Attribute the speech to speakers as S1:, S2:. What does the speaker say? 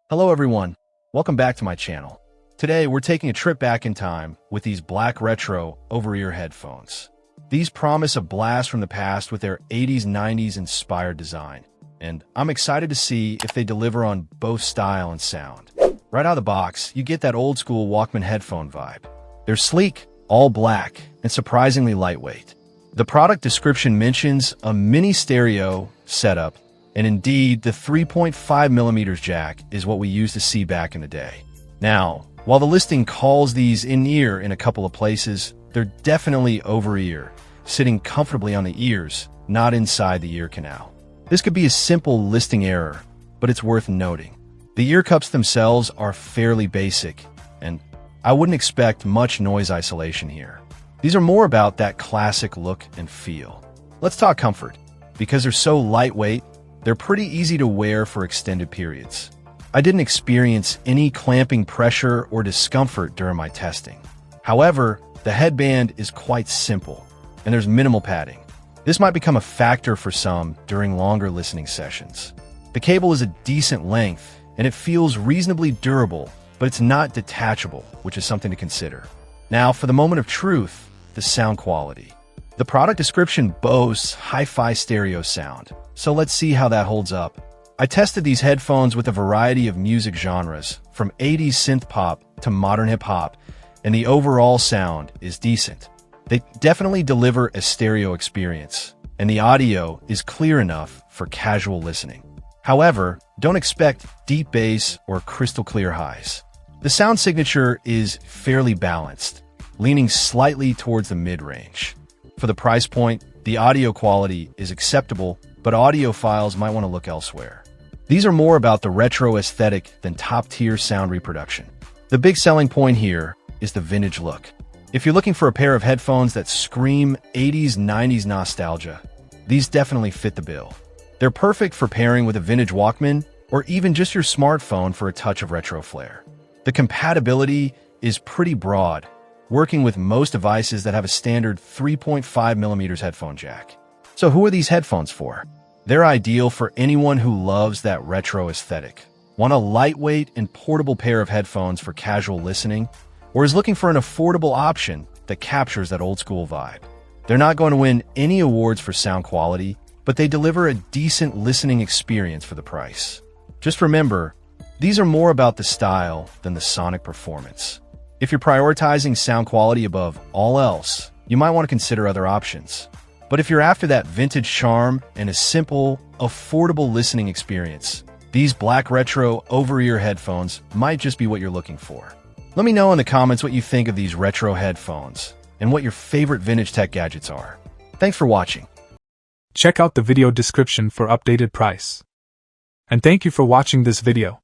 S1: Hello everyone, welcome back to my channel. Today we're taking a trip back in time with these black retro over-ear headphones. These promise a blast from the past with their 80s 90s inspired design, and I'm excited to see if they deliver on both style and sound. Right out of the box, you get that old school Walkman headphone vibe. They're sleek, all black, and surprisingly lightweight. The product description mentions a mini stereo setup, and indeed, the 3.5mm jack is what we used to see back in the day. Now, while the listing calls these in-ear in a couple of places, they're definitely over-ear, sitting comfortably on the ears, not inside the ear canal. This could be a simple listing error, but it's worth noting. The ear cups themselves are fairly basic, and I wouldn't expect much noise isolation here. These are more about that classic look and feel. Let's talk comfort. Because they're so lightweight, they're pretty easy to wear for extended periods. I didn't experience any clamping pressure or discomfort during my testing. However, the headband is quite simple, and there's minimal padding. This might become a factor for some during longer listening sessions. The cable is a decent length, and it feels reasonably durable, but it's not detachable, which is something to consider. Now, for the moment of truth, the sound quality. The product description boasts hi-fi stereo sound, so let's see how that holds up. I tested these headphones with a variety of music genres, from 80s synth pop to modern hip-hop, and the overall sound is decent. They definitely deliver a stereo experience, and the audio is clear enough for casual listening. However, don't expect deep bass or crystal clear highs. The sound signature is fairly balanced, leaning slightly towards the mid-range. For the price point, the audio quality is acceptable, but audiophiles might want to look elsewhere. These are more about the retro aesthetic than top-tier sound reproduction. The big selling point here is the vintage look. If you're looking for a pair of headphones that scream 80s, 90s nostalgia, these definitely fit the bill. They're perfect for pairing with a vintage Walkman or even just your smartphone for a touch of retro flair. The compatibility is pretty broad, working with most devices that have a standard 3.5mm headphone jack. So who are these headphones for? They're ideal for anyone who loves that retro aesthetic, want a lightweight and portable pair of headphones for casual listening, or is looking for an affordable option that captures that old school vibe. They're not going to win any awards for sound quality, but they deliver a decent listening experience for the price. Just remember, these are more about the style than the sonic performance. If you're prioritizing sound quality above all else, you might want to consider other options. But if you're after that vintage charm and a simple, affordable listening experience, these black retro over-ear headphones might just be what you're looking for. Let me know in the comments what you think of these retro headphones and what your favorite vintage tech gadgets are. Thanks for watching.
S2: Check out the video description for updated price. And thank you for watching this video.